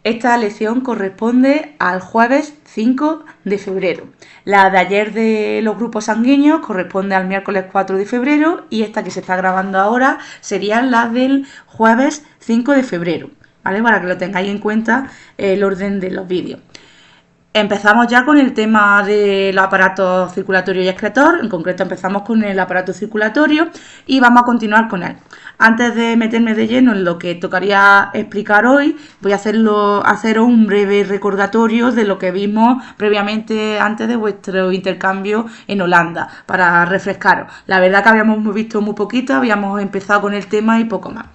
Esta lección corresponde al jueves 5 de febrero. La de ayer de los grupos sanguíneos corresponde al miércoles 4 de febrero y esta que se está grabando ahora sería la del jueves 5 de febrero, ¿vale? Para que lo tengáis en cuenta el orden de los vídeos. Empezamos ya con el tema del aparato circulatorio y excretor. En concreto empezamos con el aparato circulatorio y vamos a continuar con él. Antes de meterme de lleno en lo que tocaría explicar hoy, voy a haceros un breve recordatorio de lo que vimos previamente antes de vuestro intercambio en Holanda, para refrescaros. La verdad que habíamos visto muy poquito, habíamos empezado con el tema y poco más.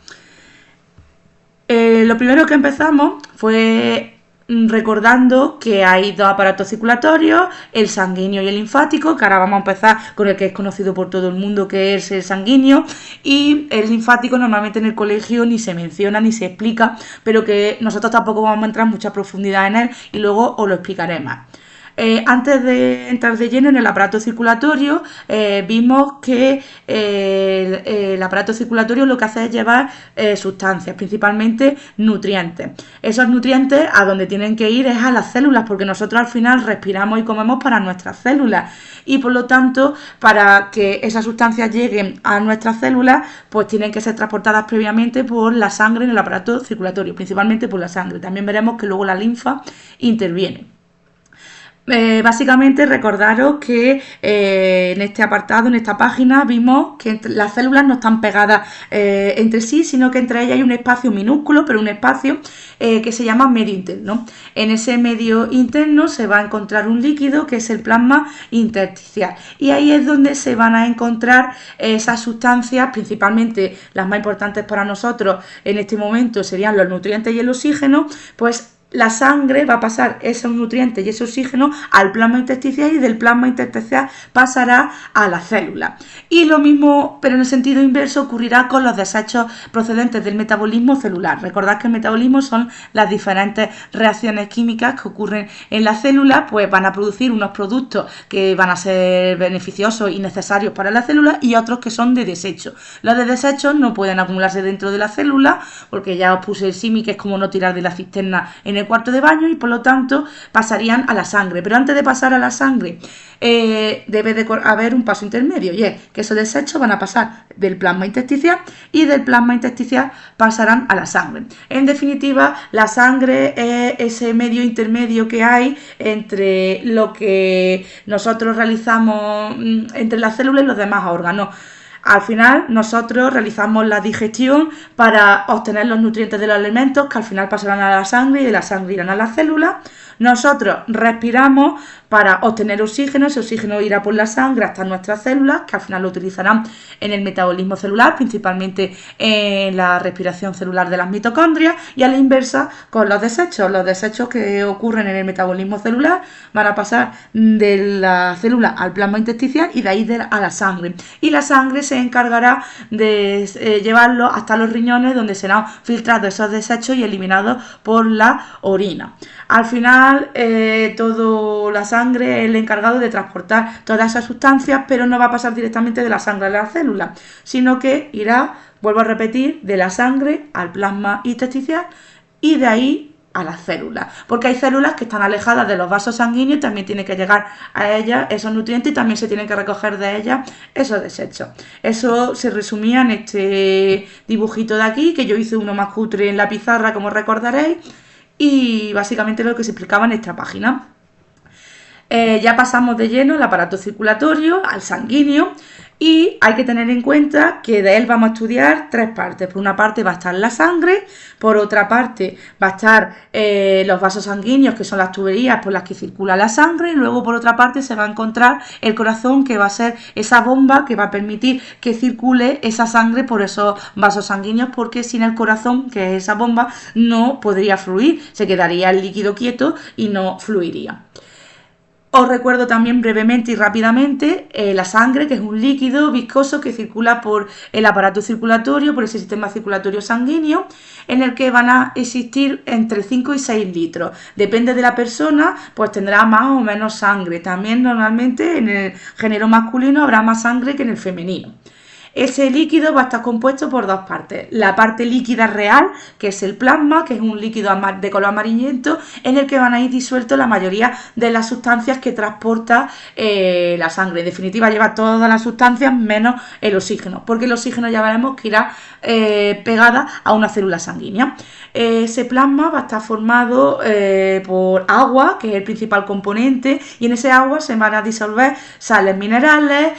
Lo primero que empezamos fue recordando que hay dos aparatos circulatorios, el sanguíneo y el linfático, que ahora vamos a empezar con el que es conocido por todo el mundo, que es el sanguíneo, y el linfático normalmente en el colegio ni se menciona ni se explica, pero que nosotros tampoco vamos a entrar en mucha profundidad en él y luego os lo explicaré más. Antes de entrar de lleno en el aparato circulatorio, vimos que el aparato circulatorio lo que hace es llevar sustancias, principalmente nutrientes. Esos nutrientes a donde tienen que ir es a las células, porque nosotros al final respiramos y comemos para nuestras células. Y por lo tanto, para que esas sustancias lleguen a nuestras células, pues tienen que ser transportadas previamente por la sangre en el aparato circulatorio, principalmente por la sangre. También veremos que luego la linfa interviene. Básicamente recordaros que en este apartado, en esta página, vimos que las células no están pegadas entre sí, sino que entre ellas hay un espacio minúsculo, pero un espacio que se llama medio interno. En ese medio interno se va a encontrar un líquido que es el plasma intersticial, y ahí es donde se van a encontrar esas sustancias, principalmente las más importantes para nosotros en este momento serían los nutrientes y el oxígeno. Pues la sangre va a pasar esos nutrientes y ese oxígeno al plasma intersticial y del plasma intersticial pasará a la célula. Y lo mismo, pero en el sentido inverso, ocurrirá con los desechos procedentes del metabolismo celular. Recordad que el metabolismo son las diferentes reacciones químicas que ocurren en la célula, pues van a producir unos productos que van a ser beneficiosos y necesarios para la célula y otros que son de desecho. Los de desechos no pueden acumularse dentro de la célula, porque ya os puse el símil, que es como no tirar de la cisterna en el cuarto de baño, y por lo tanto pasarían a la sangre. Pero antes de pasar a la sangre debe de haber un paso intermedio, y es que esos desechos van a pasar del plasma intersticial y del plasma intersticial pasarán a la sangre. En definitiva, la sangre es ese medio intermedio que hay entre lo que nosotros realizamos entre las células y los demás órganos. Al final nosotros realizamos la digestión para obtener los nutrientes de los alimentos, que al final pasarán a la sangre y de la sangre irán a las células. Nosotros respiramos para obtener oxígeno, ese oxígeno irá por la sangre hasta nuestras células, que al final lo utilizarán en el metabolismo celular, principalmente en la respiración celular de las mitocondrias, y a la inversa con los desechos que ocurren en el metabolismo celular van a pasar de la célula al plasma intersticial y de ahí a la sangre, y la sangre se encargará de llevarlo hasta los riñones, donde serán filtrados esos desechos y eliminados por la orina. Al final, toda la sangre es el encargado de transportar todas esas sustancias, pero no va a pasar directamente de la sangre a la célula, sino que irá, vuelvo a repetir, de la sangre al plasma intersticial y de ahí a las células, porque hay células que están alejadas de los vasos sanguíneos y también tienen que llegar a ellas esos nutrientes y también se tienen que recoger de ellas esos desechos. Eso se resumía en este dibujito de aquí, que yo hice uno más cutre en la pizarra, como recordaréis, y básicamente lo que se explicaba en esta página. Ya pasamos de lleno al aparato circulatorio, al sanguíneo, y hay que tener en cuenta que de él vamos a estudiar tres partes. Por una parte va a estar la sangre, por otra parte va a estar los vasos sanguíneos, que son las tuberías por las que circula la sangre, y luego por otra parte se va a encontrar el corazón, que va a ser esa bomba que va a permitir que circule esa sangre por esos vasos sanguíneos, porque sin el corazón, que es esa bomba, no podría fluir, se quedaría el líquido quieto y no fluiría. Os recuerdo también brevemente y rápidamente la sangre, que es un líquido viscoso que circula por el aparato circulatorio, por ese sistema circulatorio sanguíneo, en el que van a existir entre 5 y 6 litros. Depende de la persona, pues tendrá más o menos sangre. También normalmente en el género masculino habrá más sangre que en el femenino. Ese líquido va a estar compuesto por dos partes. La parte líquida real, que es el plasma, que es un líquido de color amarillento, en el que van a ir disueltos la mayoría de las sustancias que transporta la sangre. En definitiva, lleva todas las sustancias menos el oxígeno, porque el oxígeno ya veremos que irá pegada a una célula sanguínea. Ese plasma va a estar formado por agua, que es el principal componente, y en ese agua se van a disolver sales minerales,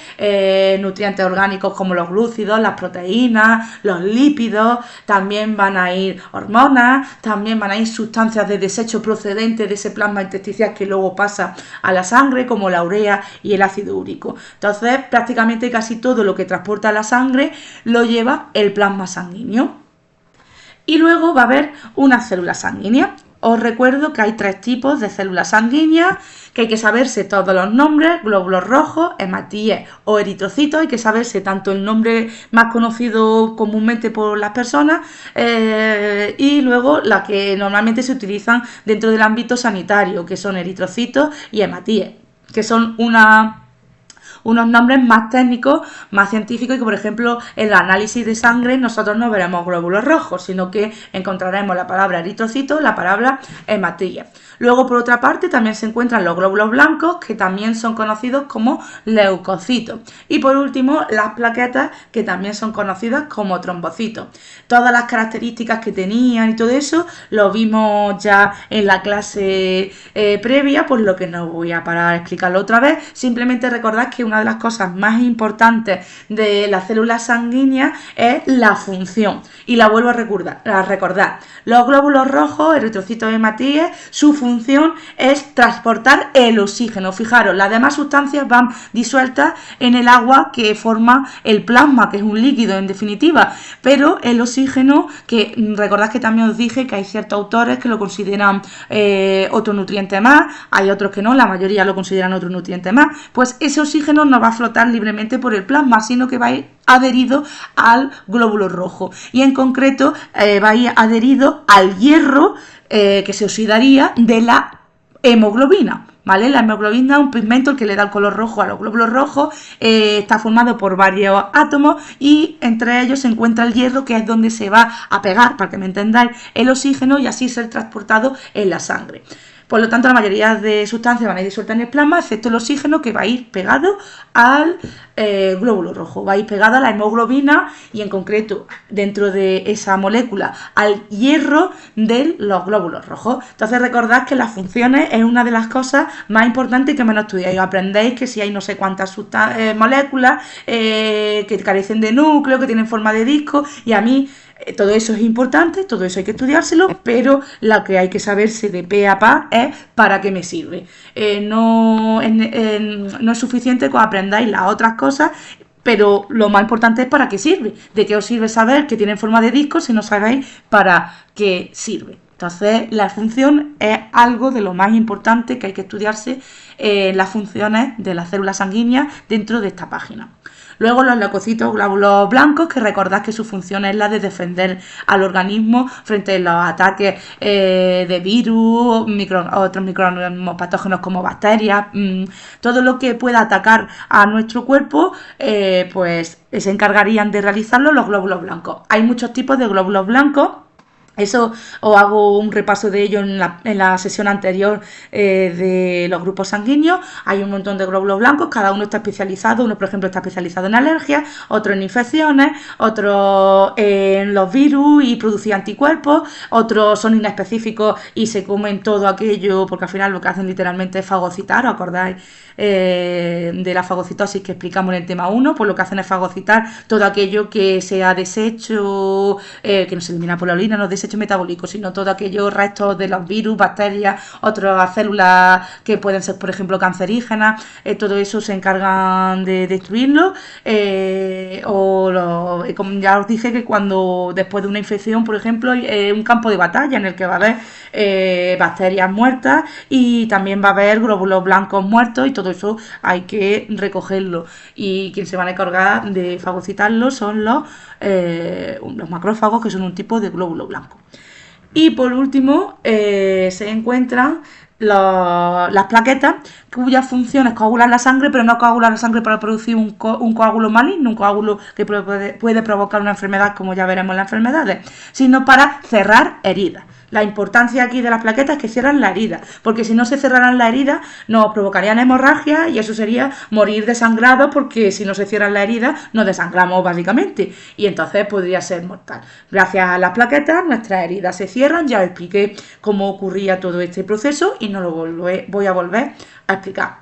nutrientes orgánicos como los glúcidos, las proteínas, los lípidos, también van a ir hormonas, también van a ir sustancias de desecho procedentes de ese plasma intersticial que luego pasa a la sangre, como la urea y el ácido úrico. Entonces, prácticamente casi todo lo que transporta la sangre lo lleva el plasma sanguíneo. Y luego va a haber una célula sanguínea. Os recuerdo que hay 3 tipos de células sanguíneas, que hay que saberse todos los nombres: glóbulos rojos, hematíes o eritrocitos. Hay que saberse tanto el nombre más conocido comúnmente por las personas y luego la que normalmente se utilizan dentro del ámbito sanitario, que son eritrocitos y hematíes, que son unos nombres más técnicos, más científicos, y que por ejemplo en el análisis de sangre nosotros no veremos glóbulos rojos, sino que encontraremos la palabra eritrocito, la palabra hematía. Luego, por otra parte, también se encuentran los glóbulos blancos, que también son conocidos como leucocitos. Y por último, las plaquetas, que también son conocidas como trombocitos. Todas las características que tenían y todo eso lo vimos ya en la clase previa, por lo que no voy a parar a explicarlo otra vez. Simplemente recordad que una de las cosas más importantes de las células sanguíneas es la función. Y la vuelvo a recordar. Los glóbulos rojos, eritrocitos y hematíes, su función es transportar el oxígeno. Fijaros, las demás sustancias van disueltas en el agua que forma el plasma, que es un líquido en definitiva, pero el oxígeno, que recordad que también os dije que hay ciertos autores que lo consideran otro nutriente más, hay otros que no, la mayoría lo consideran otro nutriente más, pues ese oxígeno no va a flotar libremente por el plasma, sino que va a ir adherido al glóbulo rojo, y en concreto va a ir adherido al hierro que se oxidaría de la hemoglobina, ¿vale? La hemoglobina es un pigmento el que le da el color rojo a los glóbulos rojos, está formado por varios átomos y entre ellos se encuentra el hierro, que es donde se va a pegar, para que me entendáis, el oxígeno y así ser transportado en la sangre. Por lo tanto, la mayoría de sustancias van a ir disueltas en el plasma, excepto el oxígeno, que va a ir pegado al glóbulo rojo, va a ir pegado a la hemoglobina y en concreto dentro de esa molécula al hierro de los glóbulos rojos. Entonces recordad que las funciones es una de las cosas más importantes que menos estudiáis. Aprendéis que si hay no sé cuántas moléculas que carecen de núcleo, que tienen forma de disco, y a mí todo eso es importante, todo eso hay que estudiárselo, pero lo que hay que saberse de pe a pa es para qué me sirve. No es suficiente que aprendáis las otras cosas, pero lo más importante es para qué sirve. ¿De qué os sirve saber que tienen forma de disco si no sabéis para qué sirve? Entonces, la función es algo de lo más importante que hay que estudiarse las funciones de las células sanguíneas dentro de esta página. Luego los leucocitos, glóbulos blancos, que recordad que su función es la de defender al organismo frente a los ataques de virus, otros microorganismos patógenos como bacterias, todo lo que pueda atacar a nuestro cuerpo, pues se encargarían de realizarlo los glóbulos blancos. Hay muchos tipos de glóbulos blancos. Eso os hago un repaso de ello en la sesión anterior de los grupos sanguíneos. Hay un montón de glóbulos blancos, cada uno está especializado. Uno, por ejemplo, está especializado en alergias, otro en infecciones, otro en los virus y producir anticuerpos, otros son inespecíficos y se comen todo aquello, porque al final lo que hacen literalmente es fagocitar. ¿Os acordáis de la fagocitosis que explicamos en el tema 1? Pues lo que hacen es fagocitar todo aquello que sea desecho, que no se elimina por la orina, no es desecho metabólico, sino todos aquellos restos de los virus, bacterias, otras células que pueden ser, por ejemplo, cancerígenas, todo eso se encargan de destruirlo, como ya os dije, que cuando después de una infección, por ejemplo, hay un campo de batalla en el que va a haber bacterias muertas y también va a haber glóbulos blancos muertos, y todo eso hay que recogerlo, y quien se van a encargar de fagocitarlo son los macrófagos, que son un tipo de glóbulo blanco. Y por último se encuentran las plaquetas, cuya función es coagular la sangre, pero no coagular la sangre para producir un coágulo maligno, un coágulo que puede provocar una enfermedad, como ya veremos en las enfermedades, sino para cerrar heridas. La importancia aquí de las plaquetas es que cierran la herida, porque si no se cerraran la herida nos provocarían hemorragia y eso sería morir desangrado, porque si no se cierran la herida nos desangramos básicamente y entonces podría ser mortal. Gracias a las plaquetas nuestras heridas se cierran. Ya os expliqué cómo ocurría todo este proceso y no lo voy a volver a explicar.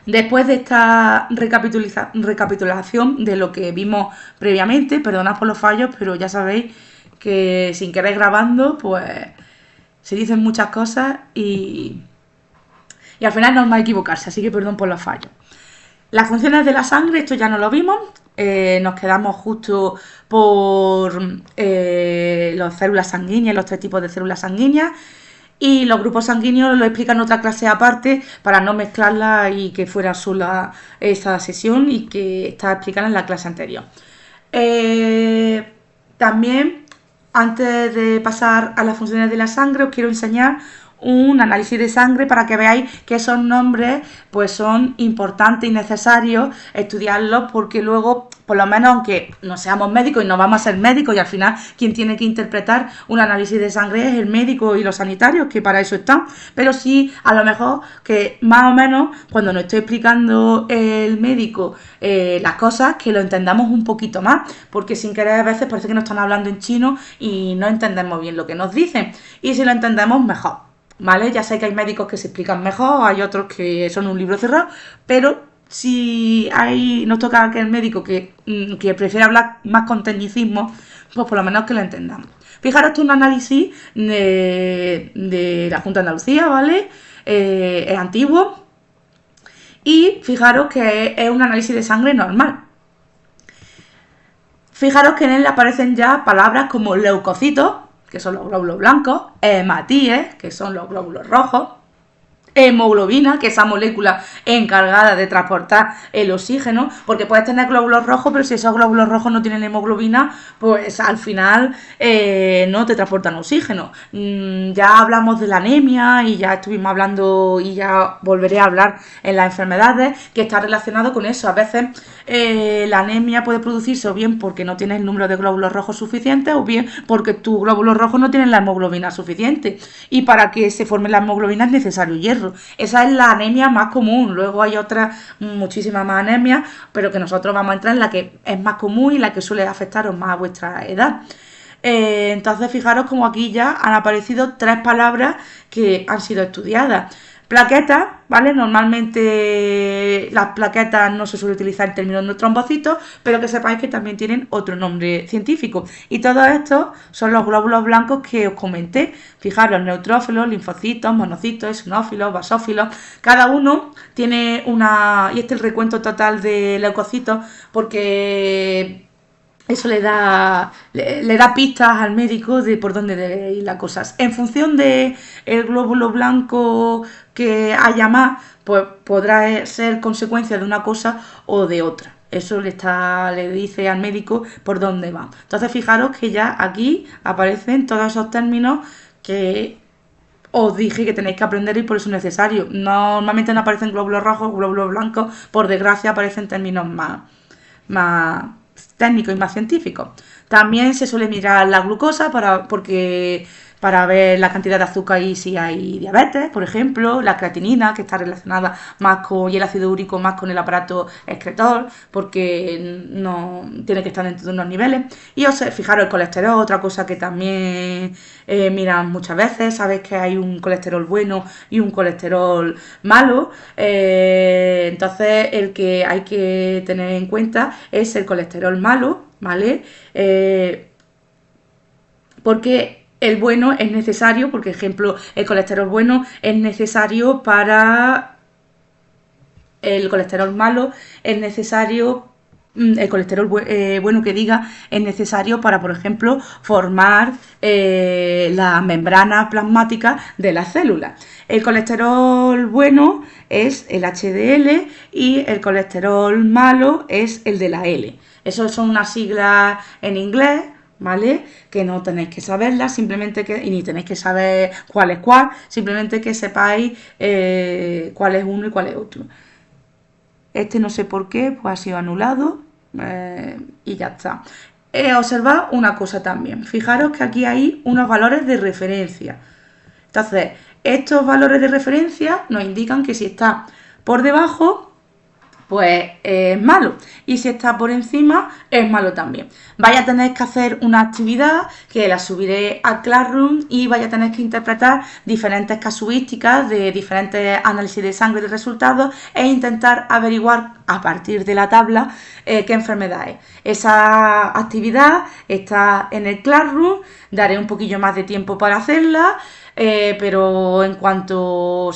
Después de esta recapitulación de lo que vimos previamente, perdonad por los fallos, pero ya sabéis que sin querer grabando, pues se dicen muchas cosas y al final es normal equivocarse, así que perdón por los fallos. Las funciones de la sangre, esto ya no lo vimos, nos quedamos justo por las células sanguíneas, los 3 tipos de células sanguíneas, y los grupos sanguíneos lo explican en otra clase aparte para no mezclarla y que fuera sola esta sesión y que está explicada en la clase anterior. También, antes de pasar a las funciones de la sangre, os quiero enseñar un análisis de sangre para que veáis que esos nombres pues son importantes y necesarios estudiarlos, porque luego, por lo menos aunque no seamos médicos y no vamos a ser médicos, y al final quien tiene que interpretar un análisis de sangre es el médico y los sanitarios, que para eso están, pero sí a lo mejor que más o menos cuando nos esté explicando el médico las cosas, que lo entendamos un poquito más, porque sin querer a veces parece que nos están hablando en chino y no entendemos bien lo que nos dicen, y si lo entendemos mejor. ¿Vale? Ya sé que hay médicos que se explican mejor, hay otros que son un libro cerrado, pero si nos toca aquel médico que prefiere hablar más con tecnicismo, pues por lo menos que lo entendamos. Fijaros, esto es un análisis de la Junta de Andalucía, ¿vale? Es antiguo y fijaros que es un análisis de sangre normal. Fijaros que en él aparecen ya palabras como leucocitos, que son los glóbulos blancos, hematíes, que son los glóbulos rojos, hemoglobina, que es esa molécula encargada de transportar el oxígeno, porque puedes tener glóbulos rojos, pero si esos glóbulos rojos no tienen hemoglobina, pues al final no te transportan oxígeno. Ya hablamos de la anemia y ya estuvimos hablando y ya volveré a hablar en las enfermedades, que está relacionado con eso. A veces la anemia puede producirse o bien porque no tienes el número de glóbulos rojos suficiente o bien porque tus glóbulos rojos no tienen la hemoglobina suficiente, y para que se forme la hemoglobina es necesario hierro. Esa es la anemia más común. Luego hay otras, muchísimas más anemias, pero que nosotros vamos a entrar en la que es más común y la que suele afectaros más a vuestra edad. Entonces fijaros como aquí ya han aparecido 3 palabras que han sido estudiadas. Plaquetas, ¿vale? Normalmente las plaquetas no se suele utilizar en términos de trombocitos, pero que sepáis que también tienen otro nombre científico. Y todos estos son los glóbulos blancos que os comenté. Fijaros, neutrófilos, linfocitos, monocitos, eosinófilos, basófilos. Cada uno tiene una... Y este es el recuento total de leucocitos, porque eso le da pistas al médico de por dónde debe ir las cosas. En función de el glóbulo blanco que haya más, pues podrá ser consecuencia de una cosa o de otra. Eso le dice al médico por dónde va. Entonces fijaros que ya aquí aparecen todos esos términos que os dije que tenéis que aprender y por eso es necesario. Normalmente no aparecen glóbulos rojos, glóbulos blancos, por desgracia aparecen términos más técnicos y más científicos. También se suele mirar la glucosa para ver la cantidad de azúcar y si hay diabetes, por ejemplo, la creatinina, que está relacionada más y el ácido úrico más con el aparato excretor, porque no tiene que estar dentro de unos niveles. Y fijaros el colesterol, otra cosa que también miran muchas veces. Sabéis que hay un colesterol bueno y un colesterol malo, entonces el que hay que tener en cuenta es el colesterol malo, ¿vale? Porque el bueno es necesario, por ejemplo, el colesterol bueno es necesario para... El colesterol malo es necesario... El colesterol bueno que diga es necesario para, por ejemplo, formar la membrana plasmática de las células. El colesterol bueno es el HDL y el colesterol malo es el de la L. Esas son unas siglas en inglés, ¿vale? Que no tenéis que saberla, simplemente que, y ni tenéis que saber cuál es cuál, simplemente que sepáis cuál es uno y cuál es otro. Este no sé por qué, pues ha sido anulado y ya está. Observad una cosa también, fijaros que aquí hay unos valores de referencia. Entonces, estos valores de referencia nos indican que si está por debajo, pues es malo. Y si está por encima, es malo también. Vaya a tener que hacer una actividad que la subiré a Classroom y vaya a tener que interpretar diferentes casuísticas de diferentes análisis de sangre de resultados e intentar averiguar a partir de la tabla qué enfermedad es. Esa actividad está en el Classroom, daré un poquillo más de tiempo para hacerla. Pero en cuanto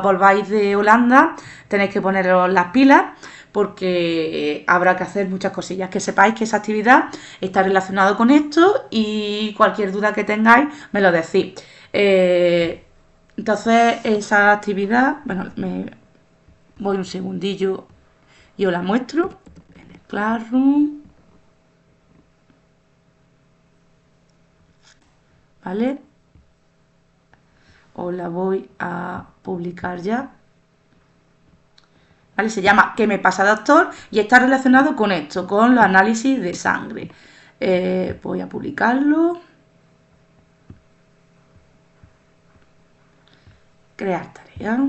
volváis de Holanda, tenéis que poneros las pilas porque habrá que hacer muchas cosillas. Que sepáis que esa actividad está relacionada con esto y cualquier duda que tengáis me lo decís. Entonces, esa actividad, bueno, me voy un segundillo y os la muestro en el Classroom. ¿Vale? Os la voy a publicar ya. ¿Vale? Se llama ¿Qué me pasa, doctor? Y está relacionado con esto, con los análisis de sangre. Voy a publicarlo. Crear tarea.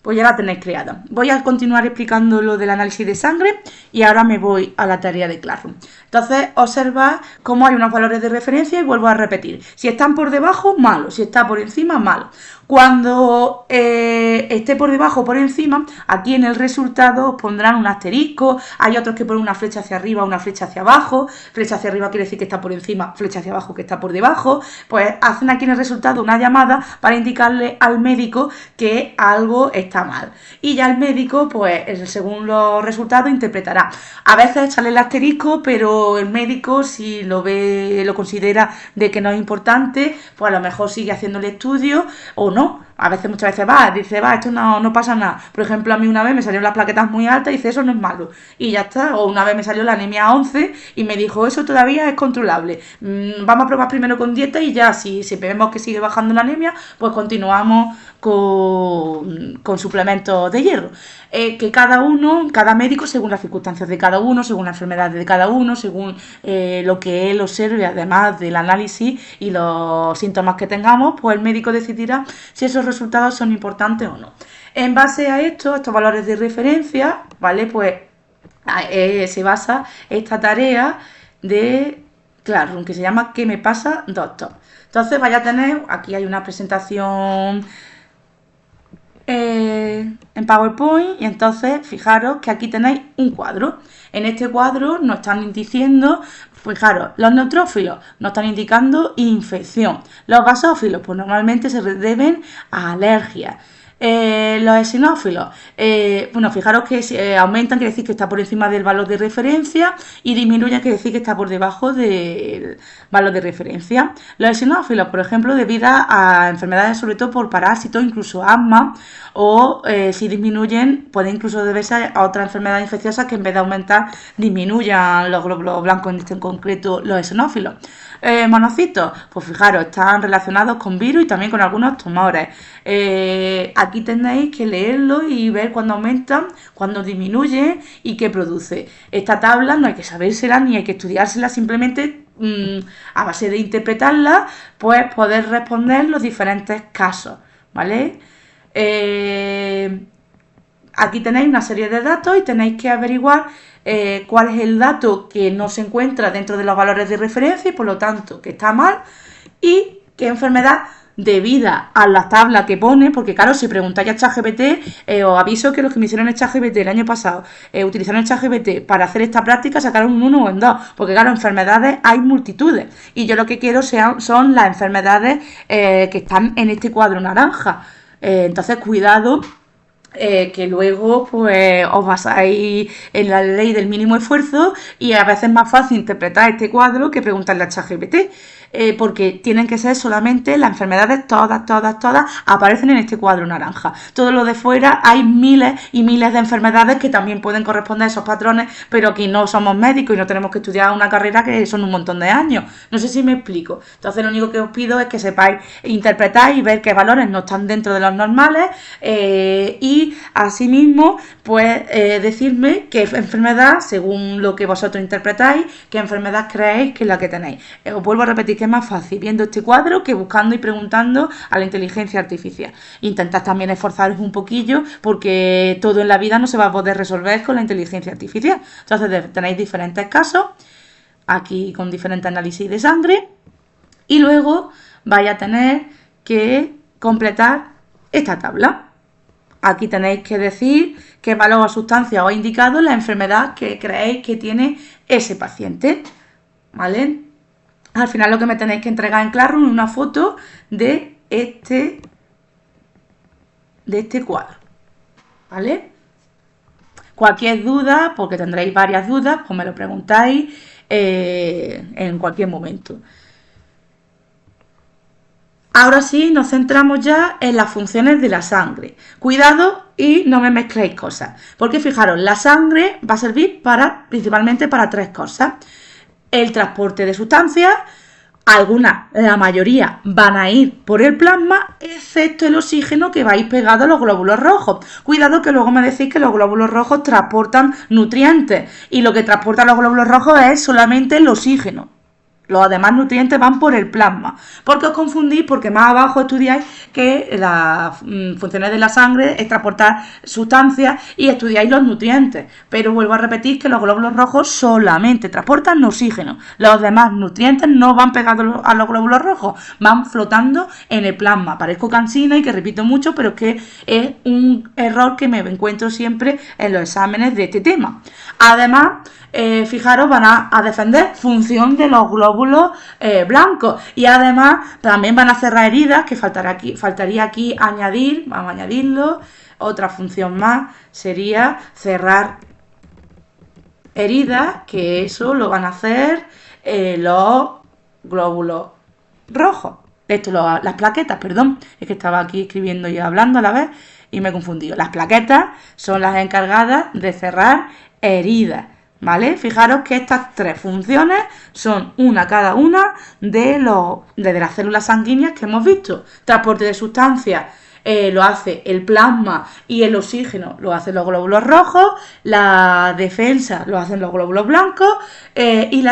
Pues ya la tenéis creada. Voy a continuar explicando lo del análisis de sangre y ahora me voy a la tarea de Classroom. Entonces, observad cómo hay unos valores de referencia y vuelvo a repetir. Si están por debajo, malo. Si está por encima, malo. Cuando esté por debajo o por encima, aquí en el resultado os pondrán un asterisco. Hay otros que ponen una flecha hacia arriba, una flecha hacia abajo. Flecha hacia arriba quiere decir que está por encima, flecha hacia abajo que está por debajo. Pues hacen aquí en el resultado una llamada para indicarle al médico que algo está mal. Y ya el médico, pues según los resultados, interpretará. A veces sale el asterisco, pero el médico, si lo ve, lo considera de que no es importante, pues a lo mejor sigue haciendo el estudio o no. A veces, muchas veces dice, esto no pasa nada. Por ejemplo, a mí una vez me salieron las plaquetas muy altas y dice, eso no es malo. Y ya está. O una vez me salió la anemia 11 y me dijo, eso todavía es controlable. Vamos a probar primero con dieta y ya, si vemos que sigue bajando la anemia, pues continuamos con suplementos de hierro. Que cada médico, según las circunstancias de cada uno, según las enfermedades de cada uno, según lo que él observe, además del análisis y los síntomas que tengamos, pues el médico decidirá si esos resultados son importantes o no. En base a estos valores de referencia, ¿vale? Pues se basa esta tarea de Classroom, que se llama ¿Qué me pasa, doctor? Entonces vaya a tener, aquí hay una presentación en PowerPoint y entonces fijaros que aquí tenéis un cuadro. En este cuadro nos están diciendo, fijaros, los neutrófilos nos están indicando infección. Los basófilos, pues normalmente se deben a alergias. Los eosinófilos, bueno, fijaros que si aumentan quiere decir que está por encima del valor de referencia y disminuyen quiere decir que está por debajo del valor de referencia. Los eosinófilos, por ejemplo, debido a enfermedades sobre todo por parásitos, incluso asma, o si disminuyen puede incluso deberse a otras enfermedades infecciosas que en vez de aumentar disminuyan los glóbulos blancos, en este en concreto los eosinófilos. Monocitos, pues fijaros, están relacionados con virus y también con algunos tumores. Aquí tenéis que leerlo y ver cuándo aumentan, cuándo disminuyen y qué produce. Esta tabla no hay que sabérsela ni hay que estudiársela, simplemente a base de interpretarla, pues poder responder los diferentes casos, ¿vale? Aquí tenéis una serie de datos y tenéis que averiguar cuál es el dato que no se encuentra dentro de los valores de referencia y por lo tanto que está mal y qué enfermedad debida a la tabla que pone, porque claro, si preguntáis a ChatGPT, os aviso que los que me hicieron el ChatGPT el año pasado utilizaron el ChatGPT para hacer esta práctica, sacaron un 1 o un 2, porque claro, enfermedades hay multitudes y yo lo que quiero son las enfermedades que están en este cuadro naranja. Entonces, cuidado que luego pues os basáis en la ley del mínimo esfuerzo y a veces es más fácil interpretar este cuadro que preguntarle a ChatGPT. Porque tienen que ser solamente las enfermedades, todas aparecen en este cuadro naranja. Todo lo de fuera hay miles y miles de enfermedades que también pueden corresponder a esos patrones, pero aquí no somos médicos y no tenemos que estudiar una carrera que son un montón de años. No sé si me explico. Entonces lo único que os pido es que sepáis interpretar y ver qué valores no están dentro de los normales y asimismo pues decirme qué enfermedad, según lo que vosotros interpretáis, qué enfermedad creéis que es la que tenéis. Os vuelvo a repetir que es más fácil viendo este cuadro que buscando y preguntando a la inteligencia artificial. Intentad también esforzaros un poquillo porque todo en la vida no se va a poder resolver con la inteligencia artificial. Entonces tenéis diferentes casos, aquí con diferentes análisis de sangre, y luego vais a tener que completar esta tabla. Aquí tenéis que decir qué valor o sustancia os ha indicado la enfermedad que creéis que tiene ese paciente, ¿vale? Al final lo que me tenéis que entregar en Classroom es una foto de este cuadro, ¿vale? Cualquier duda, porque tendréis varias dudas, pues me lo preguntáis en cualquier momento. Ahora sí, nos centramos ya en las funciones de la sangre. Cuidado y no me mezcléis cosas, porque fijaros, la sangre va a servir principalmente para tres cosas. El transporte de sustancias, algunas, la mayoría, van a ir por el plasma, excepto el oxígeno que vais pegado a los glóbulos rojos. Cuidado que luego me decís que los glóbulos rojos transportan nutrientes y lo que transportan los glóbulos rojos es solamente el oxígeno. Los demás nutrientes van por el plasma. ¿Por qué os confundís? Porque más abajo estudiáis que las funciones de la sangre es transportar sustancias y estudiáis los nutrientes. Pero vuelvo a repetir que los glóbulos rojos solamente transportan oxígeno. Los demás nutrientes no van pegados a los glóbulos rojos, van flotando en el plasma. Parezco cansina y que repito mucho, pero es que es un error que me encuentro siempre en los exámenes de este tema. Además, fijaros, van a defender función de los glóbulos blancos y además también van a cerrar heridas, que faltaría aquí añadir, vamos a añadirlo, otra función más sería cerrar heridas, que eso lo van a hacer los glóbulos rojos, las plaquetas, perdón, es que estaba aquí escribiendo y hablando a la vez y me he confundido. Las plaquetas son las encargadas de cerrar heridas, ¿vale? Fijaros que estas tres funciones son cada una de las células sanguíneas que hemos visto. Transporte de sustancias lo hace el plasma y el oxígeno lo hacen los glóbulos rojos, la defensa lo hacen los glóbulos blancos y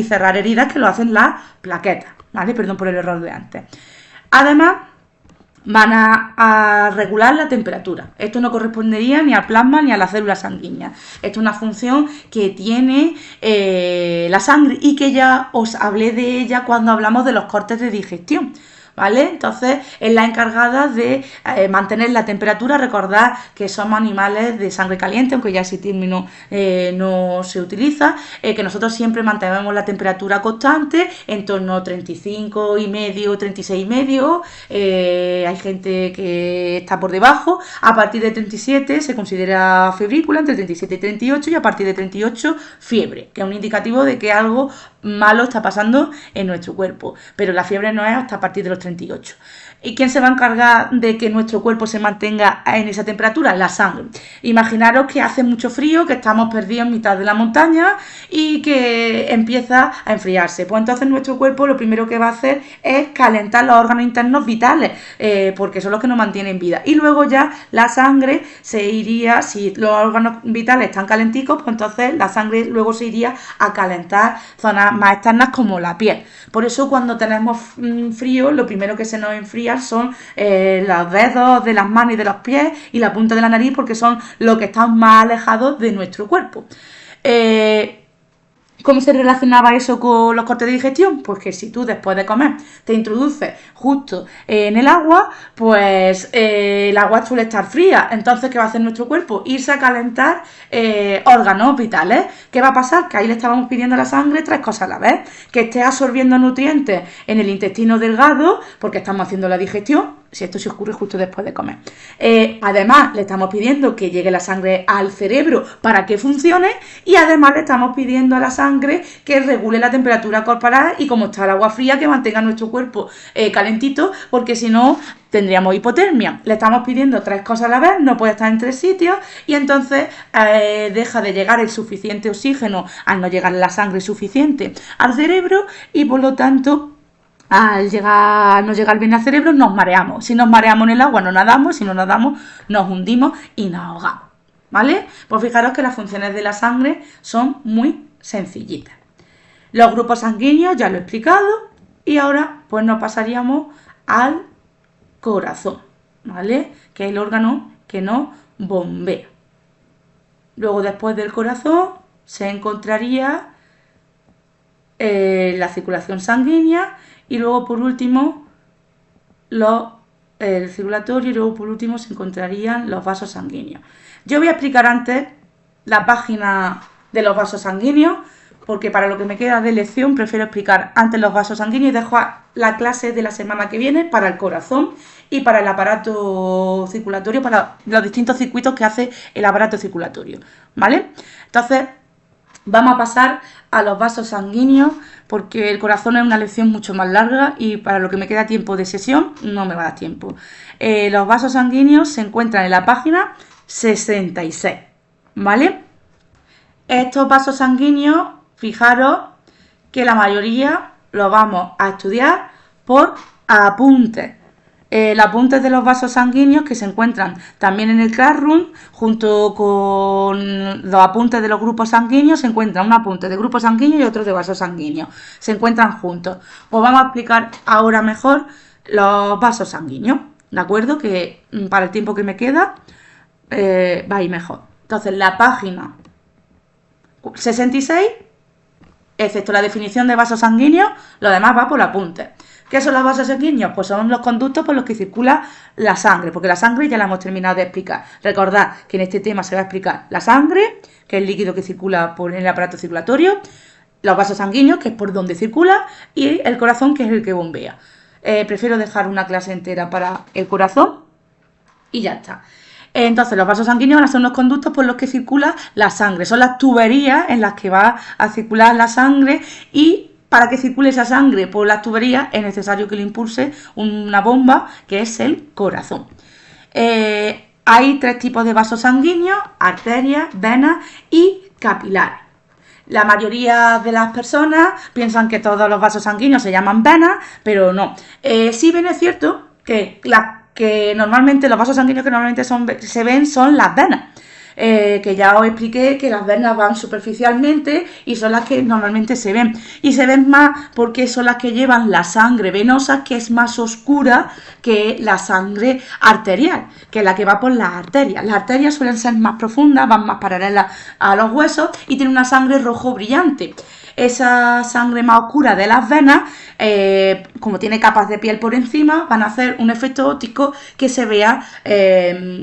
cerrar heridas que lo hacen las plaquetas, ¿vale? Perdón por el error de antes. Además, van a regular la temperatura. Esto no correspondería ni al plasma ni a las células sanguíneas. Esto es una función que tiene la sangre y que ya os hablé de ella cuando hablamos de los cortes de digestión, ¿vale? Entonces es la encargada de mantener la temperatura. Recordad que somos animales de sangre caliente, aunque ya ese término no se utiliza, que nosotros siempre mantenemos la temperatura constante en torno a 35,5, 36,5. Hay gente que está por debajo. A partir de 37 se considera febrícula, entre 37 y 38, y a partir de 38 fiebre, que es un indicativo de que algo malo está pasando en nuestro cuerpo, pero la fiebre no es hasta a partir de los 38. ¿Y quién se va a encargar de que nuestro cuerpo se mantenga en esa temperatura? La sangre. Imaginaros que hace mucho frío, que estamos perdidos en mitad de la montaña y que empieza a enfriarse. Pues entonces nuestro cuerpo lo primero que va a hacer es calentar los órganos internos vitales, porque son los que nos mantienen vida. Y luego ya la sangre se iría, si los órganos vitales están calenticos, pues entonces la sangre luego se iría a calentar zonas más externas como la piel. Por eso cuando tenemos frío, lo primero que se nos enfría son los dedos de las manos y de los pies y la punta de la nariz, porque son los que están más alejados de nuestro cuerpo. ¿Cómo se relacionaba eso con los cortes de digestión? Pues que si tú después de comer te introduces justo en el agua, pues el agua suele estar fría. Entonces, ¿qué va a hacer nuestro cuerpo? Irse a calentar órganos vitales. ¿Qué va a pasar? Que ahí le estábamos pidiendo a la sangre tres cosas a la vez. Que esté absorbiendo nutrientes en el intestino delgado, porque estamos haciendo la digestión, si esto se ocurre justo después de comer. Además, le estamos pidiendo que llegue la sangre al cerebro para que funcione y además le estamos pidiendo a la sangre que regule la temperatura corporal y como está el agua fría, que mantenga nuestro cuerpo calentito, porque si no tendríamos hipotermia. Le estamos pidiendo 3 cosas a la vez, no puede estar en 3 sitios y entonces deja de llegar el suficiente oxígeno al no llegar la sangre suficiente al cerebro y por lo tanto al no llegar bien al cerebro nos mareamos. Si nos mareamos en el agua no nadamos, si no nadamos nos hundimos y nos ahogamos, ¿vale? Pues fijaros que las funciones de la sangre son muy sencillitas. Los grupos sanguíneos ya lo he explicado y ahora pues nos pasaríamos al corazón, ¿vale? Que es el órgano que nos bombea. Luego después del corazón se encontraría la circulación sanguínea y luego por último el circulatorio y luego por último se encontrarían los vasos sanguíneos. Yo voy a explicar antes la página de los vasos sanguíneos porque para lo que me queda de lección prefiero explicar antes los vasos sanguíneos y dejo la clase de la semana que viene para el corazón y para el aparato circulatorio, para los distintos circuitos que hace el aparato circulatorio, ¿vale? Entonces vamos a pasar a los vasos sanguíneos porque el corazón es una lección mucho más larga y para lo que me queda tiempo de sesión no me va a dar tiempo. Los vasos sanguíneos se encuentran en la página 66, ¿vale? Estos vasos sanguíneos, fijaros que la mayoría los vamos a estudiar por apuntes. Los apuntes de los vasos sanguíneos que se encuentran también en el Classroom, junto con los apuntes de los grupos sanguíneos, se encuentran un apunte de grupo sanguíneo y otro de vasos sanguíneos. Se encuentran juntos. Pues vamos a explicar ahora mejor los vasos sanguíneos, ¿de acuerdo? Que para el tiempo que me queda va a ir mejor. Entonces, la página 66, excepto la definición de vasos sanguíneos, lo demás va por apuntes. ¿Qué son los vasos sanguíneos? Pues son los conductos por los que circula la sangre, porque la sangre ya la hemos terminado de explicar. Recordad que en este tema se va a explicar la sangre, que es el líquido que circula en el aparato circulatorio, los vasos sanguíneos, que es por donde circula, y el corazón, que es el que bombea. Prefiero dejar una clase entera para el corazón y ya está. Entonces, los vasos sanguíneos van a ser unos conductos por los que circula la sangre. Son las tuberías en las que va a circular la sangre y para que circule esa sangre por las tuberías es necesario que le impulse una bomba que es el corazón. Hay 3 tipos de vasos sanguíneos: arterias, venas y capilares. La mayoría de las personas piensan que todos los vasos sanguíneos se llaman venas, pero no. Si bien es cierto que normalmente los vasos sanguíneos que normalmente se ven son las venas. Que ya os expliqué que las venas van superficialmente y son las que normalmente se ven. Y se ven más porque son las que llevan la sangre venosa, que es más oscura que la sangre arterial, que es la que va por las arterias. Las arterias suelen ser más profundas, van más paralelas a los huesos y tienen una sangre rojo brillante. Esa sangre más oscura de las venas, como tiene capas de piel por encima, van a hacer un efecto óptico que se vea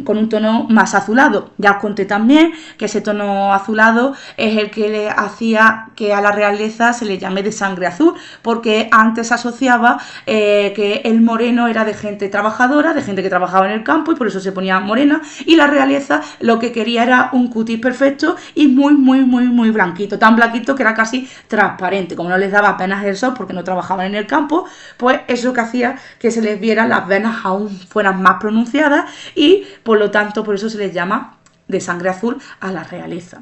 con un tono más azulado. Ya os conté también que ese tono azulado es el que le hacía que a la realeza se le llame de sangre azul, porque antes se asociaba que el moreno era de gente trabajadora, de gente que trabajaba en el campo y por eso se ponía morena, y la realeza lo que quería era un cutis perfecto y muy blanquito, tan blanquito que era casi transparente. Como no les daba apenas el sol porque no trabajaban en el campo, pues eso que hacía que se les viera las venas aún fueran más pronunciadas y por lo tanto por eso se les llama de sangre azul a la realeza.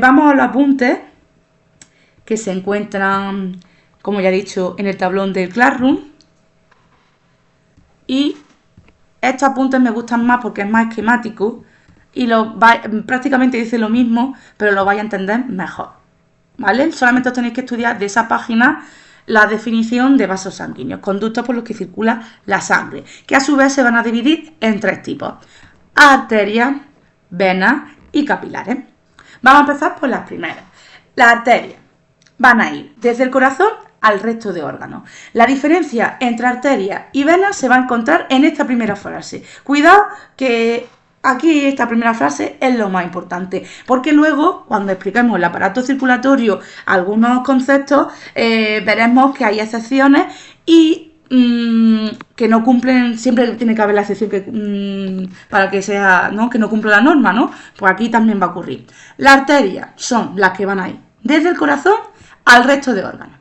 Vamos a los apuntes que se encuentran, como ya he dicho, en el tablón del Classroom, y estos apuntes me gustan más porque es más esquemático y prácticamente dice lo mismo, pero lo vais a entender mejor, ¿vale? Solamente os tenéis que estudiar de esa página la definición de vasos sanguíneos, conductos por los que circula la sangre, que a su vez se van a dividir en 3 tipos: arterias, venas y capilares. Vamos a empezar por las primeras. Las arterias van a ir desde el corazón al resto de órganos. La diferencia entre arterias y venas se va a encontrar en esta primera frase. Cuidado que aquí esta primera frase es lo más importante, porque luego, cuando expliquemos el aparato circulatorio, algunos conceptos, veremos que hay excepciones y que que no cumplen, siempre tiene que haber la excepción para que sea, ¿no? Que no cumple la norma, ¿no? Pues aquí también va a ocurrir. Las arterias son las que van a ir desde el corazón al resto de órganos.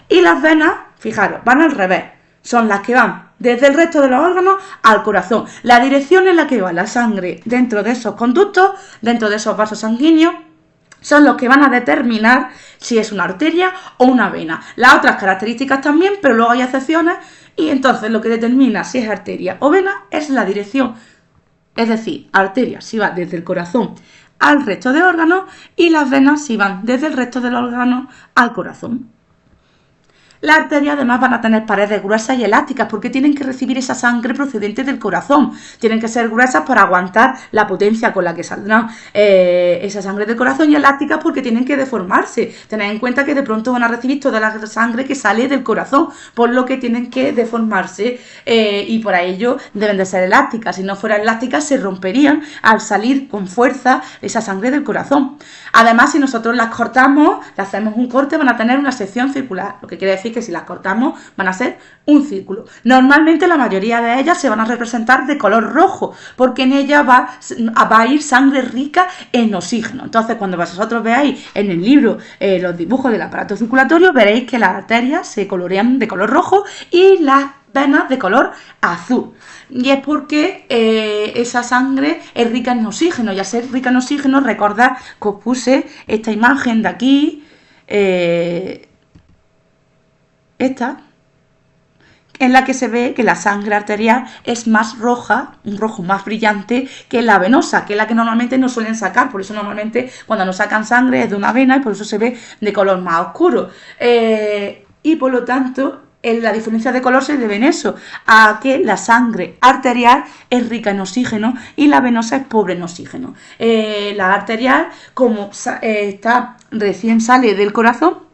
Y las venas, fijaros, van al revés. Son las que van desde el resto de los órganos al corazón. La dirección en la que va la sangre dentro de esos conductos, dentro de esos vasos sanguíneos, son los que van a determinar si es una arteria o una vena. Las otras características también, pero luego hay excepciones, y entonces lo que determina si es arteria o vena es la dirección. Es decir, arteria si va desde el corazón al resto de órganos y las venas si van desde el resto del órgano al corazón. Las arterias además van a tener paredes gruesas y elásticas porque tienen que recibir esa sangre procedente del corazón. Tienen que ser gruesas para aguantar la potencia con la que saldrá esa sangre del corazón, y elásticas porque tienen que deformarse. Tened en cuenta que de pronto van a recibir toda la sangre que sale del corazón, por lo que tienen que deformarse y por ello deben de ser elásticas. Si no fueran elásticas se romperían al salir con fuerza esa sangre del corazón. Además, si nosotros las cortamos, le hacemos un corte, van a tener una sección circular, lo que quiere decir que si las cortamos van a ser un círculo. Normalmente la mayoría de ellas se van a representar de color rojo, porque en ellas va a ir sangre rica en oxígeno. Entonces, cuando vosotros veáis en el libro los dibujos del aparato circulatorio, veréis que las arterias se colorean de color rojo y las venas de color azul. Y es porque esa sangre es rica en oxígeno, y al ser rica en oxígeno, recordad que os puse esta imagen de aquí, esta, en la que se ve que la sangre arterial es más roja, un rojo más brillante que la venosa, que es la que normalmente no suelen sacar. Por eso normalmente cuando nos sacan sangre es de una vena y por eso se ve de color más oscuro. Y por lo tanto, la diferencia de color se debe en eso, a que la sangre arterial es rica en oxígeno y la venosa es pobre en oxígeno. La arterial, como está recién sale del corazón,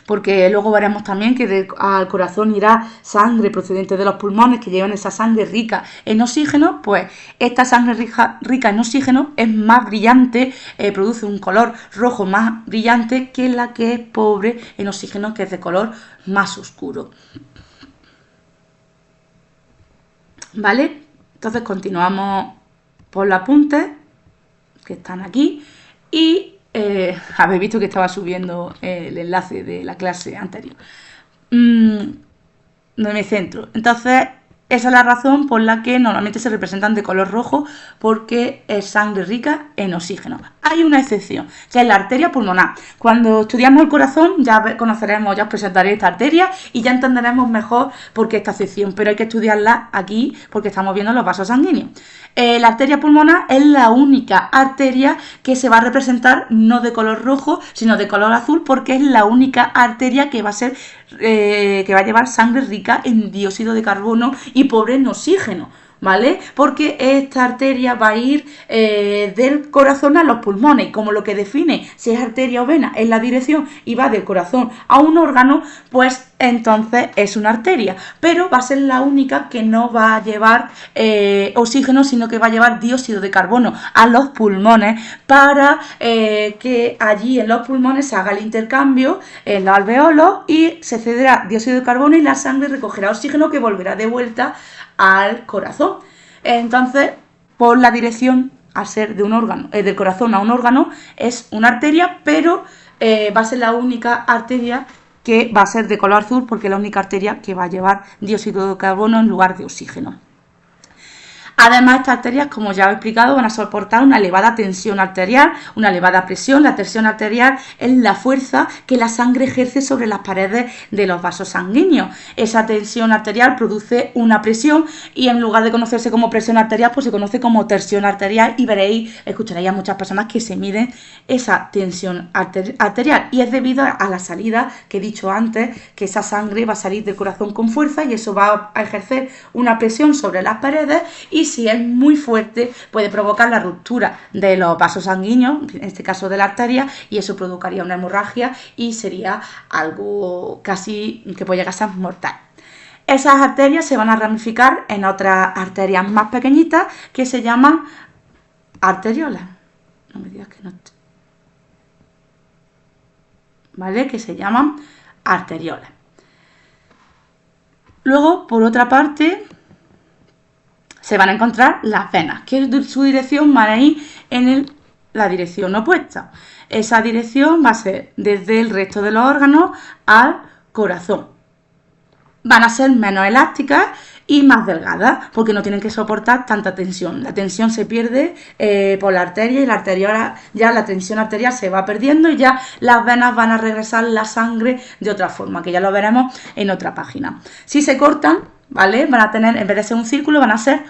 porque luego veremos también que al corazón irá sangre procedente de los pulmones que llevan esa sangre rica en oxígeno, pues esta sangre rica en oxígeno es más brillante, produce un color rojo más brillante que la que es pobre en oxígeno, que es de color más oscuro. ¿Vale? Entonces continuamos por los apuntes que están aquí y habéis visto que estaba subiendo el enlace de la clase anterior. No me centro. Entonces, esa es la razón por la que normalmente se representan de color rojo, porque es sangre rica en oxígeno. Hay una excepción, que es la arteria pulmonar. Cuando estudiamos el corazón ya conoceremos, ya os presentaré esta arteria y ya entenderemos mejor por qué esta excepción, pero hay que estudiarla aquí porque estamos viendo los vasos sanguíneos. La arteria pulmonar es la única arteria que se va a representar no de color rojo, sino de color azul, porque es la única arteria que va a ser que va a llevar sangre rica en dióxido de carbono y pobre en oxígeno, ¿vale? Porque esta arteria va a ir del corazón a los pulmones, y como lo que define si es arteria o vena es la dirección y va del corazón a un órgano, pues entonces es una arteria, pero va a ser la única que no va a llevar oxígeno, sino que va a llevar dióxido de carbono a los pulmones para que allí en los pulmones se haga el intercambio en los alveolos y se cederá dióxido de carbono y la sangre recogerá oxígeno que volverá de vuelta al corazón. Entonces, por la dirección, al ser de un órgano, del corazón a un órgano, es una arteria, pero va a ser la única arteria que va a ser de color azul, porque es la única arteria que va a llevar dióxido de carbono en lugar de oxígeno. Además, estas arterias, como ya he explicado, van a soportar una elevada tensión arterial, una elevada presión. La tensión arterial es la fuerza que la sangre ejerce sobre las paredes de los vasos sanguíneos. Esa tensión arterial produce una presión y en lugar de conocerse como presión arterial, pues se conoce como tensión arterial, y veréis, escucharéis a muchas personas que se miden esa tensión arterial, y es debido a la salida que he dicho antes, que esa sangre va a salir del corazón con fuerza y eso va a ejercer una presión sobre las paredes, y si es muy fuerte puede provocar la ruptura de los vasos sanguíneos, en este caso de la arteria, y eso provocaría una hemorragia y sería algo casi que puede llegar a ser mortal. Esas arterias se van a ramificar en otras arterias más pequeñitas que se llaman arteriolas. No me digas que no. ¿Vale? Que se llaman arteriolas. Luego, por otra parte, se van a encontrar las venas, que su dirección van a ir en la dirección opuesta. Esa dirección va a ser desde el resto de los órganos al corazón. Van a ser menos elásticas y más delgadas, porque no tienen que soportar tanta tensión. La tensión se pierde por la arteria, y la arteria, ya la tensión arterial se va perdiendo, y ya las venas van a regresar la sangre de otra forma, que ya lo veremos en otra página. Si se cortan, ¿vale? Van a tener, en vez de ser un círculo, van a ser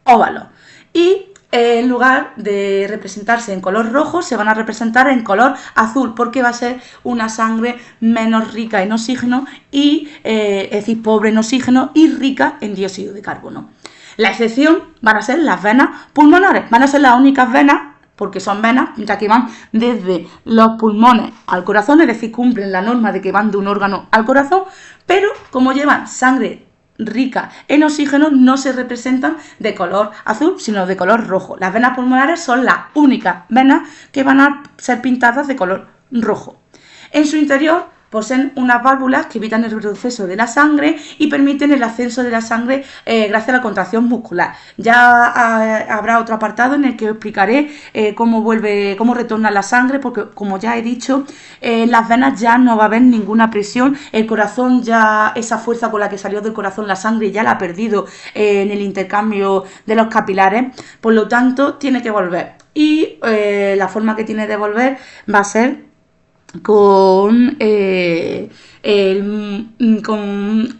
óvalos. Y en lugar de representarse en color rojo, se van a representar en color azul, porque va a ser una sangre menos rica en oxígeno, y es decir, pobre en oxígeno y rica en dióxido de carbono. La excepción van a ser las venas pulmonares, van a ser las únicas venas, porque son venas ya que van desde los pulmones al corazón, es decir, cumplen la norma de que van de un órgano al corazón, pero como llevan sangre rica en oxígeno, no se representan de color azul, sino de color rojo. Las venas pulmonares son las únicas venas que van a ser pintadas de color rojo. En su interior poseen unas válvulas que evitan el retroceso de la sangre y permiten el ascenso de la sangre gracias a la contracción muscular. Ya habrá otro apartado en el que os explicaré cómo retorna la sangre, porque como ya he dicho, en las venas ya no va a haber ninguna presión. El corazón, ya esa fuerza con la que salió del corazón la sangre ya la ha perdido en el intercambio de los capilares, por lo tanto tiene que volver. Y la forma que tiene de volver va a ser con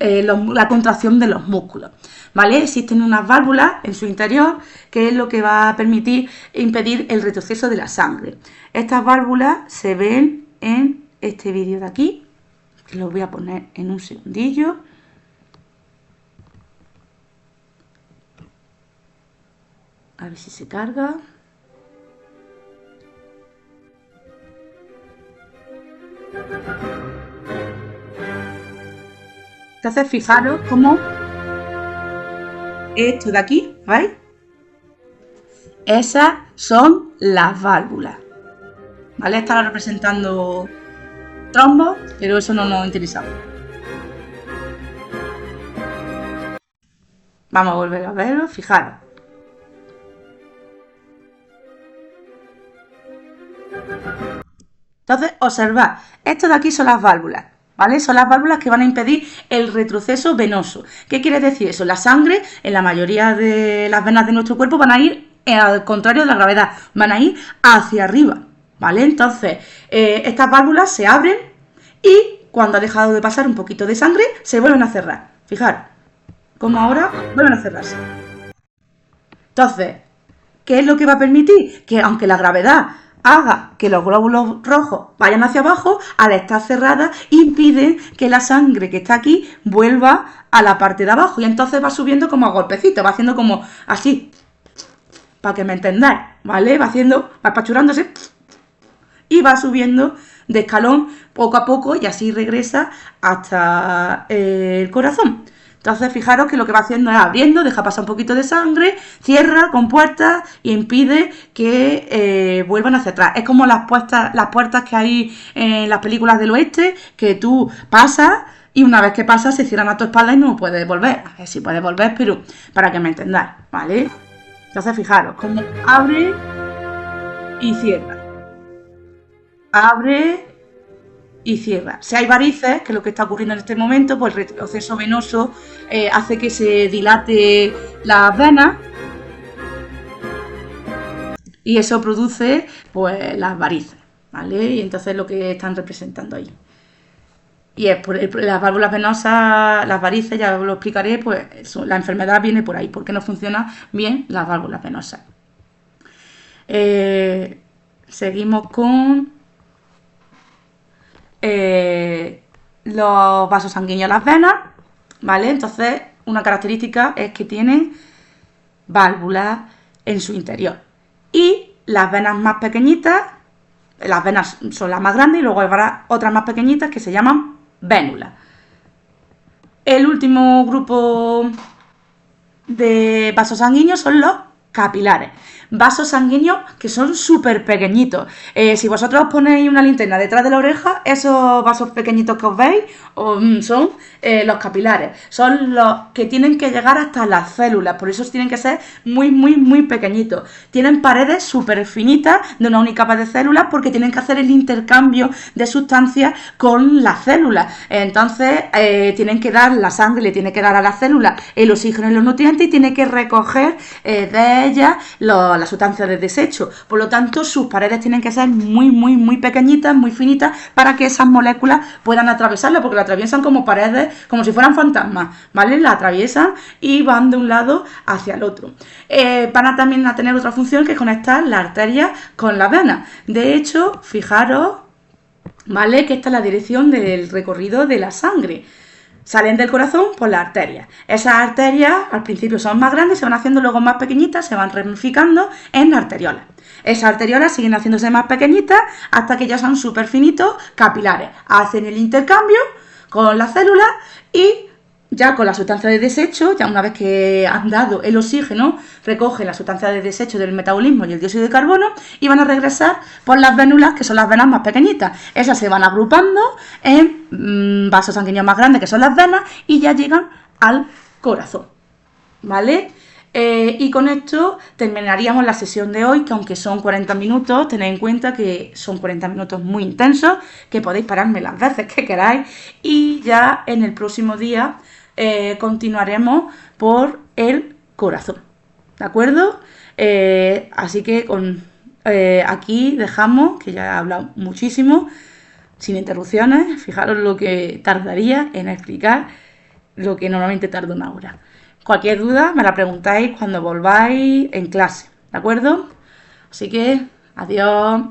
la contracción de los músculos, ¿vale? Existen unas válvulas en su interior que es lo que va a permitir impedir el retroceso de la sangre. Estas válvulas se ven en este vídeo de aquí, que lo voy a poner en un segundillo. A ver si se carga. Entonces, fijaros cómo esto de aquí, ¿veis? Esas son las válvulas, ¿vale? Están representando trombos, pero eso no nos interesa. Vamos a volver a verlo, fijaros. Entonces, observad, esto de aquí son las válvulas, ¿vale? Son las válvulas que van a impedir el retroceso venoso. ¿Qué quiere decir eso? La sangre, en la mayoría de las venas de nuestro cuerpo, van a ir al contrario de la gravedad, van a ir hacia arriba, ¿vale? Entonces, estas válvulas se abren y cuando ha dejado de pasar un poquito de sangre, se vuelven a cerrar. Fijaros, como ahora vuelven a cerrarse. Entonces, ¿qué es lo que va a permitir? Que aunque la gravedad haga que los glóbulos rojos vayan hacia abajo, al estar cerradas, impiden que la sangre que está aquí vuelva a la parte de abajo, y entonces va subiendo como a golpecitos, va haciendo como así, para que me entendáis, ¿vale? Va espachurándose y va subiendo de escalón poco a poco, y así regresa hasta el corazón. Entonces, fijaros que lo que va haciendo es abriendo, deja pasar un poquito de sangre, cierra con puertas y impide que vuelvan hacia atrás. Es como las puertas que hay en las películas del oeste, que tú pasas y una vez que pasas se cierran a tu espalda y no puedes volver. A ver si puedes volver, pero para que me entendáis, ¿vale? Entonces, fijaros, como abre y cierra. Abre y cierra. Si hay varices, que es lo que está ocurriendo en este momento, pues el retroceso venoso hace que se dilate las venas y eso produce pues las varices, ¿vale? Y entonces lo que están representando ahí. Y es por las válvulas venosas, las varices, ya os lo explicaré, pues la enfermedad viene por ahí, porque no funcionan bien las válvulas venosas. Seguimos con los vasos sanguíneos, las venas, ¿vale? Entonces, una característica es que tienen válvulas en su interior. Y las venas más pequeñitas, las venas son las más grandes, y luego habrá otras más pequeñitas que se llaman vénulas. El último grupo de vasos sanguíneos son los capilares. Vasos sanguíneos que son súper pequeñitos. Si vosotros ponéis una linterna detrás de la oreja, esos vasos pequeñitos que os veis son los capilares. Son los que tienen que llegar hasta las células, por eso tienen que ser muy, muy, muy pequeñitos. Tienen paredes súper finitas de una única capa de células porque tienen que hacer el intercambio de sustancias con las células. Entonces, tienen que dar, la sangre le tiene que dar a las células el oxígeno y los nutrientes y tiene que recoger de ellas las sustancias de desecho. Por lo tanto, sus paredes tienen que ser muy, muy, muy pequeñitas, muy finitas, para que esas moléculas puedan atravesarla, porque la atraviesan como paredes, como si fueran fantasmas, ¿vale? La atraviesan y van de un lado hacia el otro. Van a también a tener otra función, que es conectar la arteria con la vena. De hecho, fijaros, ¿vale?, que esta es la dirección del recorrido de la sangre. Salen del corazón por las arterias. Esas arterias al principio son más grandes, se van haciendo luego más pequeñitas, se van ramificando en arteriolas. Esas arteriolas siguen haciéndose más pequeñitas hasta que ya son súper finitos capilares. Hacen el intercambio con las células y ya con la sustancia de desecho, ya una vez que han dado el oxígeno, recogen la sustancia de desecho del metabolismo y el dióxido de carbono y van a regresar por las vénulas, que son las venas más pequeñitas. Esas se van agrupando en vasos sanguíneos más grandes, que son las venas, y ya llegan al corazón, ¿vale? Y con esto terminaríamos la sesión de hoy, que aunque son 40 minutos, tened en cuenta que son 40 minutos muy intensos, que podéis pararme las veces que queráis, y ya en el próximo día continuaremos por el corazón, ¿de acuerdo? Así que aquí dejamos, que ya he hablado muchísimo, sin interrupciones. Fijaros lo que tardaría en explicar lo que normalmente tarda una hora. Cualquier duda me la preguntáis cuando volváis en clase, ¿de acuerdo? Así que, adiós.